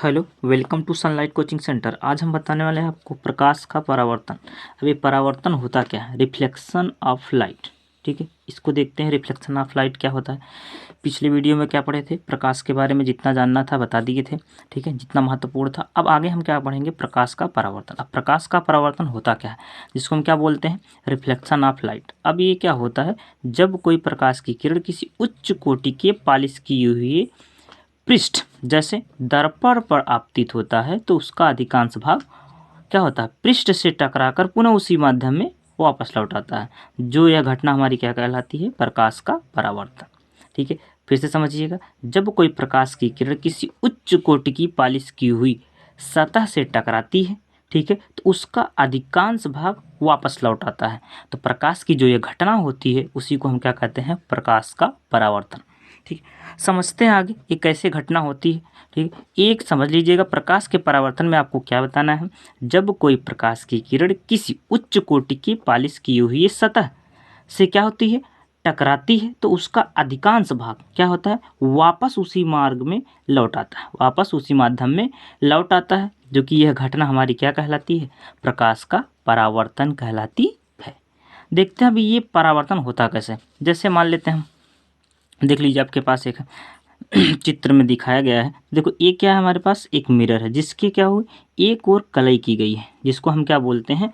Hello, welcome to sunlight coaching centre. आज हम बताने वाले हैं आपको प्रकाश का परावर्तन। अब ये परावर्तन होता क्या है? Reflection of light. ठीक है, इसको देखते हैं। रिफ्लेक्शन ऑफ लाइट क्या होता है? पिछले वीडियो में क्या पढ़े थे? प्रकाश के बारे में जितना जानना था बता दिए थे। ठीक है, जितना महत्वपूर्ण था। अब आगे हम क्या पढ़ेंगे? प्रकाश का परावर्तन। अब प्रकाश का परावर्तन होता क्या है, जिसको हम क्या बोलते हैं? Reflection of light. अब ये क्या होता है? जब कोई प्रकाश की किरण किसी उच्च कोटि के पॉलिश किए हुए पृष्ठ जैसे दर्पण पर आपतित होता है तो उसका अधिकांश भाग क्या होता है? पृष्ठ से टकराकर पुनः उसी माध्यम में वापस लौट आता है। जो यह घटना हमारी क्या कहलाती है? प्रकाश का परावर्तन। ठीक है, फिर से समझिएगा। जब कोई प्रकाश की किरण किसी उच्च कोटि की पॉलिश की हुई सतह से टकराती है, ठीक है, तो उसका अधिकांश भाग वापस लौट आता है। तो प्रकाश की जो ये घटना होती है उसी को हम क्या कहते हैं? प्रकाश का परावर्तन। ठीक, समझते हैं आगे ये कैसे घटना होती है। ठीक, एक समझ लीजिएगा, प्रकाश के परावर्तन में आपको क्या बताना है? जब कोई प्रकाश की किरण किसी उच्च कोटि की पॉलिश की हुई सतह से क्या होती है? टकराती है तो उसका अधिकांश भाग क्या होता है? वापस उसी मार्ग में लौट आता है, वापस उसी माध्यम में लौट आता है, जो कि यह घटना हमारी क्या कहलाती है? प्रकाश का परावर्तन कहलाती है। देखते हैं अभी ये परावर्तन होता कैसे। जैसे मान लेते हैं हम, देख लीजिए आपके पास एक चित्र में दिखाया गया है। देखो ये क्या है? हमारे पास एक मिरर है जिसकी क्या हुई? एक और कलई की गई है, जिसको हम क्या बोलते हैं?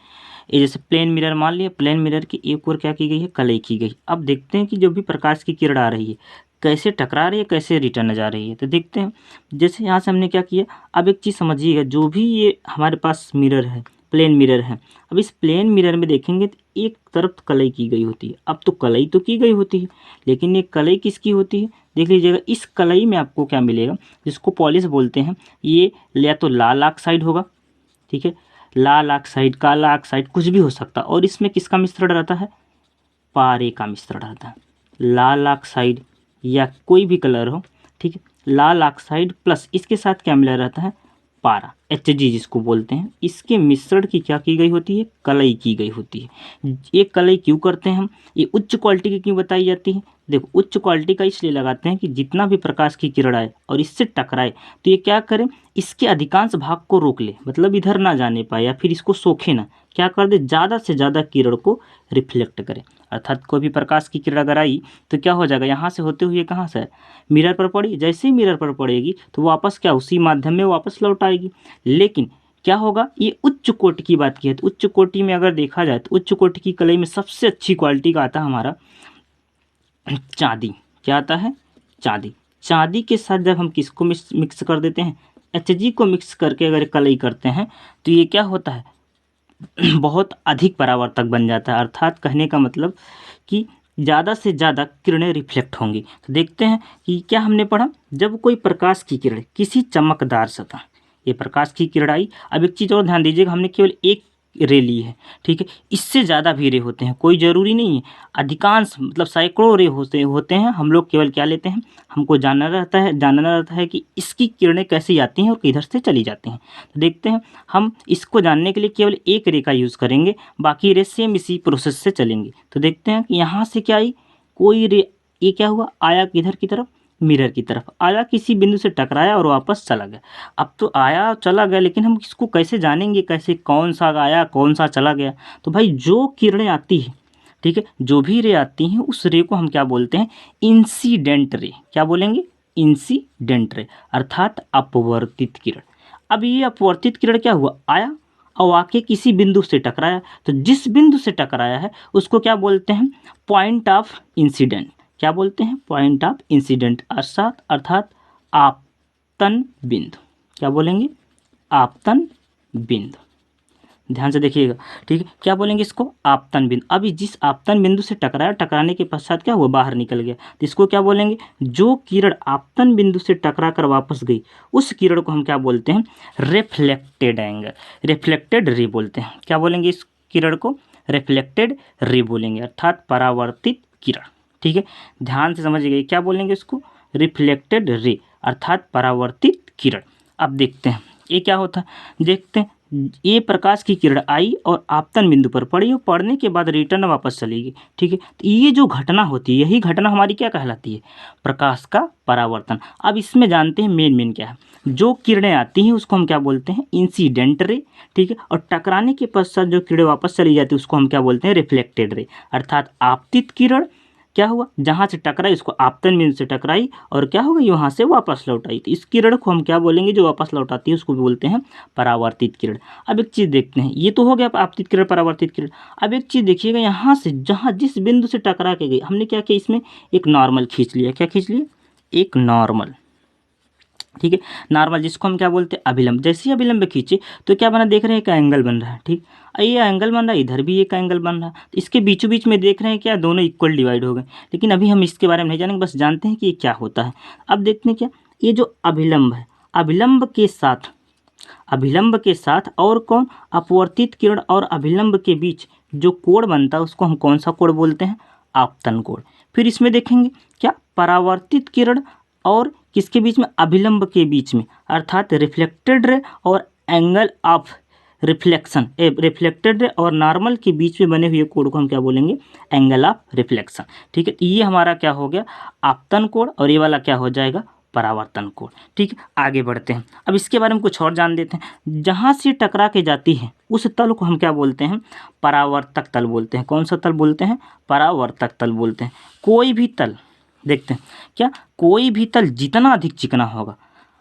ये जैसे प्लेन मिरर मान लिया, प्लेन मिरर की एक और क्या की गई है? कलई की गई। अब देखते हैं कि जो भी प्रकाश की किरण आ रही है कैसे टकरा रही है, कैसे रिटर्न जा रही है। तो देखते हैं, जैसे यहाँ से हमने क्या किया। अब एक चीज़ समझिएगा, जो भी ये हमारे पास मिरर है, प्लेन मिरर है, अब इस प्लेन मिरर में देखेंगे तो एक तरफ कलई की गई होती है। अब तो कलई तो की गई होती है, लेकिन ये कलई किसकी होती है? देख लीजिएगा, इस कलई में आपको क्या मिलेगा? जिसको पॉलिश बोलते हैं, ये या तो लाल ऑक्साइड होगा, ठीक है, लाल ऑक्साइड, काला ऑक्साइड, कुछ भी हो सकता है। और इसमें किसका मिश्रण रहता है? पारे का मिश्रण रहता है। लाल ऑक्साइड या कोई भी कलर हो, ठीक है, लाल ऑक्साइड प्लस इसके साथ क्या मिला रहता है? पारा, Hg जिसको बोलते हैं। इसके मिश्रण की क्या की गई होती है? कलई की गई होती है। ये कलई क्यों करते हैं हम? ये उच्च क्वालिटी की क्यों बताई जाती है? देखो, उच्च क्वालिटी का इसलिए लगाते हैं कि जितना भी प्रकाश की किरण आए और इससे टकराए तो ये क्या करे? इसके अधिकांश भाग को रोक ले, मतलब इधर ना जाने पाए या फिर इसको सोखे ना, क्या कर दे? ज़्यादा से ज़्यादा किरण को रिफ्लेक्ट करे। अर्थात कोई भी प्रकाश की किरण अगर आई तो क्या हो जाएगा? यहाँ से होते हुए कहाँ से? मिरर पर पड़ी। जैसे ही मिरर पर पड़ेगी तो वापस क्या? उसी माध्यम में वापस लौट आएगी। लेकिन क्या होगा? ये उच्च कोटि की बात की है तो उच्च कोटि में अगर देखा जाए तो उच्च कोटि की कलई में सबसे अच्छी क्वालिटी का आता है हमारा चांदी। क्या आता है? चांदी। चांदी के साथ जब हम किसको मिक्स कर देते हैं? Hg को मिक्स करके अगर कलई करते हैं तो ये क्या होता है? बहुत अधिक परावर्तक बन जाता है। अर्थात कहने का मतलब कि ज़्यादा से ज़्यादा किरणें रिफ्लेक्ट होंगी। तो देखते हैं कि क्या हमने पढ़ा। जब कोई प्रकाश की किरण किसी चमकदार सतह, ये प्रकाश की किरण आई। अब एक चीज़ और ध्यान दीजिएगा, हमने केवल एक रे ली है, ठीक है, इससे ज़्यादा भी रे होते हैं, कोई ज़रूरी नहीं है। अधिकांश मतलब सैकड़ों रे होते हैं। हम लोग केवल क्या लेते हैं? हमको जानना रहता है कि इसकी किरणें कैसे आती हैं और किधर से चली जाती हैं। तो देखते हैं, हम इसको जानने के लिए केवल एक रे का यूज़ करेंगे, बाकी रे सेम इसी प्रोसेस से चलेंगे। तो देखते हैं कि यहाँ से क्या आई? कोई रे, ये क्या हुआ? आया किधर की तरफ? मिरर की तरफ आया, किसी बिंदु से टकराया और वापस चला गया। अब तो आया चला गया, लेकिन हम इसको कैसे जानेंगे? कैसे कौन सा आया कौन सा चला गया? तो भाई जो किरणें आती हैं, ठीक है, जो भी रे आती हैं उस रे को हम क्या बोलते हैं? Incident ray. क्या बोलेंगे? इंसिडेंट रे, अर्थात अपवर्तित किरण। अब ये अपवर्तित किरण क्या हुआ? आया और आके किसी बिंदु से टकराया। तो जिस बिंदु से टकराया है उसको क्या बोलते हैं? Point of incident. क्या बोलते हैं? पॉइंट ऑफ इंसिडेंट, अर्थात आपतन बिंदु। क्या बोलेंगे? आपतन बिंदु। ध्यान से देखिएगा, ठीक है, क्या बोलेंगे इसको? आपतन बिंदु। अभी जिस आपतन बिंदु से टकराया, टकराने के पश्चात क्या हुआ? बाहर निकल गया, तो इसको क्या बोलेंगे? जो किरण आपतन बिंदु से टकरा कर वापस गई उस किरण को हम क्या बोलते हैं? रिफ्लेक्टेड एंगल, रिफ्लेक्टेड रे बोलते हैं। क्या बोलेंगे इस किरण को? रिफ्लेक्टेड रे बोलेंगे, अर्थात परावर्तित किरण। ठीक है, ध्यान से समझिएगा, क्या बोलेंगे इसको? रिफ्लेक्टेड रे, अर्थात परावर्तित किरण। अब देखते हैं ये क्या होता है। देखते हैं, ये प्रकाश की किरण आई और आपतन बिंदु पर पड़ी और पड़ने के बाद रिटर्न वापस चलेगी। ठीक है, तो ये जो घटना होती है यही घटना हमारी क्या कहलाती है, प्रकाश का परावर्तन। अब इसमें जानते हैं मेन क्या है। जो किरणें आती हैं उसको हम क्या बोलते हैं, इंसिडेंट रे। ठीक है, और टकराने के पश्चात जो किरणें वापस चली जाती है उसको हम क्या बोलते हैं, रिफ्लेक्टेड रे। अर्थात आपतित किरण क्या हुआ, जहाँ से टकराई उसको आपतन बिंदु से टकराई और क्या हो गई, वहाँ से वापस लौट आई। तो इस किरण को हम क्या बोलेंगे, जो वापस लौट आती है उसको बोलते हैं परावर्तित किरण। अब एक चीज़ देखते हैं, ये तो हो गया आपतित किरण परावर्तित किरण। अब एक चीज़ देखिएगा, यहाँ से जहाँ जिस बिंदु से टकरा के गई हमने क्या किया, इसमें एक नॉर्मल खींच लिया। क्या खींच लिया, एक नॉर्मल। ठीक है, नॉर्मल जिसको हम क्या बोलते हैं, अभिलंब। जैसे ही अभिलंब खींचे तो क्या बना, देख रहे हैं, एक एंगल बन रहा है। ठीक, ये एंगल बन रहा है, इधर भी एक एंगल बन रहा है। तो इसके बीचों बीच में देख रहे हैं क्या, दोनों इक्वल डिवाइड हो गए। लेकिन अभी हम इसके बारे में नहीं जानेंगे, बस जानते हैं कि ये क्या होता है। अब देखते हैं क्या, ये जो अभिलंब है, अभिलंब के साथ और कौन, अपवर्तित किरण और अभिलंब के बीच जो कोण बनता है उसको हम कौन सा कोण बोलते हैं, आपतन कोण। फिर इसमें देखेंगे क्या, परावर्तित किरण और किसके बीच में, अभिलंब के बीच में, अर्थात रिफ्लेक्टेड रे और angle of reflection, reflected ray और नॉर्मल के बीच में बने हुए कोण को हम क्या बोलेंगे, एंगल ऑफ रिफ्लेक्शन। ठीक है, ये हमारा क्या हो गया, आपतन कोण, और ये वाला क्या हो जाएगा, परावर्तन कोण। ठीक है, आगे बढ़ते हैं। अब इसके बारे में कुछ और जान लेते हैं। जहाँ से टकरा के जाती है उस तल को हम क्या बोलते हैं, परावर्तक तल बोलते हैं। कौन सा तल बोलते हैं, परावर्तक तल बोलते हैं। कोई भी तल, देखते हैं क्या, कोई भी तल जितना अधिक चिकना होगा,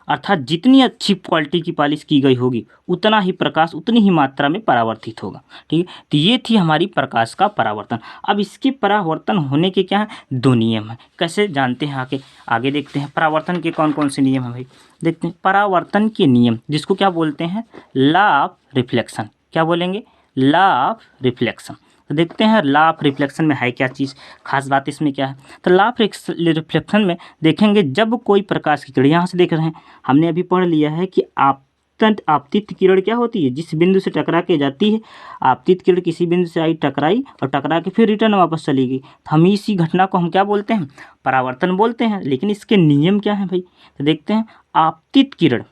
अर्थात जितनी अच्छी क्वालिटी की पॉलिश की गई होगी, उतना ही प्रकाश उतनी ही मात्रा में परावर्तित होगा। ठीक है, तो ये थी हमारी प्रकाश का परावर्तन। अब इसके परावर्तन होने के क्या है, दो नियम है। कैसे जानते हैं, आगे देखते हैं। परावर्तन के कौन कौन से नियम हैं भाई, देखते हैं। परावर्तन के नियम जिसको क्या बोलते हैं, लॉ ऑफ रिफ्लेक्शन। क्या बोलेंगे, लॉ ऑफ रिफ्लेक्शन। तो देखते हैं लॉ ऑफ रिफ्लेक्शन में है क्या चीज़, खास बात इसमें क्या है। तो लॉ ऑफ रिफ्लेक्शन में देखेंगे, जब कोई प्रकाश की किरण, यहाँ से देख रहे हैं, हमने अभी पढ़ लिया है कि आपतित किरण क्या होती है, जिस बिंदु से टकरा के जाती है। आपतित किरण किसी बिंदु से आई, टकराई और टकरा के फिर रिटर्न वापस चली गई, तो हम इसी घटना को हम क्या बोलते हैं, परावर्तन बोलते हैं। लेकिन इसके नियम क्या है भाई, तो देखते हैं। आपतित किरण,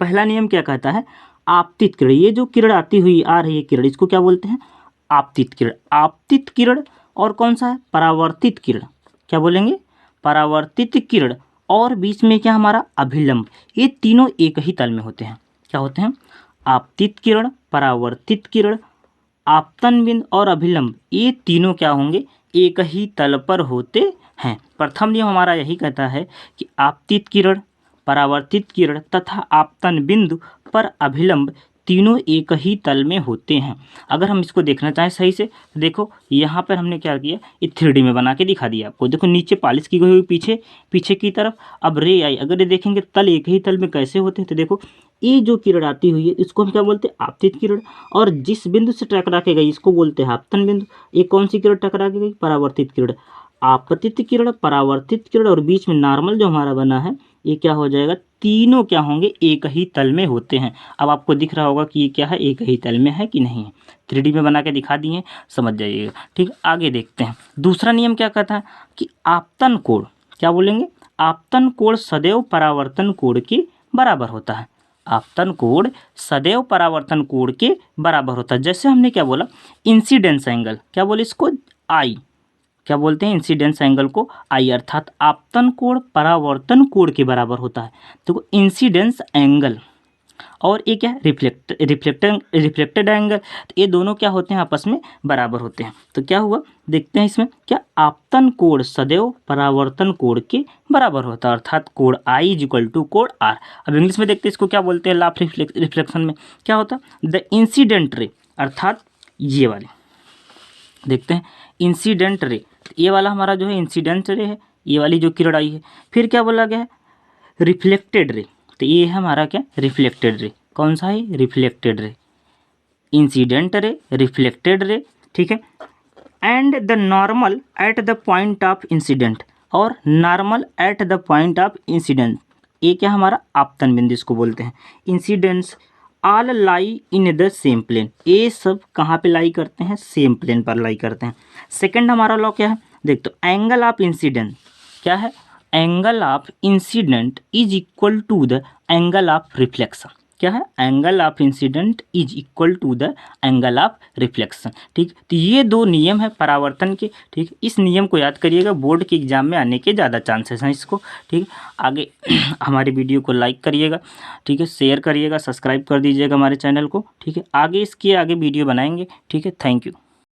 पहला नियम क्या कहता है, आपतित किरण, ये जो किरण आती हुई आ रही है किरण, इसको क्या बोलते हैं, आपतित किरण। आपतित किरण और कौन सा है, परावर्तित किरण। क्या बोलेंगे, परावर्तित किरण और बीच में क्या हमारा, अभिलंब। ये तीनों एक ही तल में होते हैं। क्या होते हैं, आपतित किरण, परावर्तित किरण, आपतन बिंदु और अभिलंब, ये तीनों क्या होंगे, एक ही तल पर होते हैं। प्रथम नियम हमारा यही कहता है कि आपतित किरण, परावर्तित किरण तथा आपतन बिंदु पर अभिलंब तीनों एक ही तल में होते हैं। अगर हम इसको देखना चाहें सही से, तो देखो यहाँ पर हमने क्या किया, ये 3D में बना के दिखा दिया आपको। देखो नीचे पॉलिश की गई हुई पीछे की तरफ, अब रे आई, अगर ये देखेंगे तल एक ही तल में कैसे होते हैं, तो देखो ये जो किरण आती हुई है इसको हम क्या बोलते हैं, आपतित किरण। और जिस बिंदु से टकरा के गई इसको बोलते हैं आपतन बिंदु। ये कौन सी किरण टकरा के गई, परावर्तित किरण। आपतित किरण, परावर्तित किरण और बीच में नॉर्मल जो हमारा बना है, ये क्या हो जाएगा, तीनों क्या होंगे, एक ही तल में होते हैं। अब आपको दिख रहा होगा कि ये क्या है, एक ही तल में है कि नहीं है। 3D में बना के दिखा दिए, समझ जाइएगा। ठीक, आगे देखते हैं। दूसरा नियम क्या कहता है कि आपतन कोण, क्या बोलेंगे, आपतन कोण सदैव परावर्तन कोण के बराबर होता है। आपतन कोण सदैव परावर्तन कोण के बराबर होता है। जैसे हमने क्या बोला, इंसिडेंस एंगल, क्या बोले इसको, आई, क्या बोलते हैं, इंसिडेंस एंगल को आई, अर्थात आपतन कोण परावर्तन कोण के बराबर होता है। तो इंसिडेंस एंगल और ये क्या, रिफ्लेक्टेड एंगल, तो ये दोनों क्या होते हैं, आपस में बराबर होते हैं। तो क्या हुआ, देखते हैं इसमें क्या, आपतन कोण सदैव परावर्तन कोण के बराबर होता है, अर्थात कोण आई इज इक्वल टू कोण आर। अब इंग्लिश में देखते हैं इसको क्या बोलते हैं, लॉ ऑफ रिफ्लेक्शन में क्या होता है, द इंसिडेंट रे, अर्थात ये वाले देखते हैं, इंसिडेंट रे, ये वाला हमारा जो है इंसिडेंट रे है, ये वाली जो किरण आई है। फिर क्या बोला गया है, रिफ्लेक्टेड रे, तो ये है हमारा क्या, रिफ्लेक्टेड रे। कौन सा है, reflected ray, incident ray, reflected ray. ठीक है, and the normal at the point of incident, और normal at the point of incident, ये क्या हमारा आपतन बिंदु इसको बोलते हैं। Incidents all lie in the same plane, ये सब कहाँ पे लाई करते हैं, सेम प्लेन पर लाई करते हैं। सेकंड हमारा लॉ क्या है, देख तो एंगल ऑफ इंसिडेंट क्या है, angle of incident is equal to the angle of reflection. क्या है, angle of incident is equal to the angle of reflection. ठीक, तो ये दो नियम है परावर्तन के। ठीक, इस नियम को याद करिएगा, बोर्ड के एग्जाम में आने के ज़्यादा चांसेस हैं इसको। ठीक, आगे हमारी वीडियो को लाइक करिएगा, ठीक है, शेयर करिएगा, सब्सक्राइब कर दीजिएगा हमारे चैनल को। ठीक है, आगे इसकी आगे वीडियो बनाएंगे। ठीक है, थैंक यू।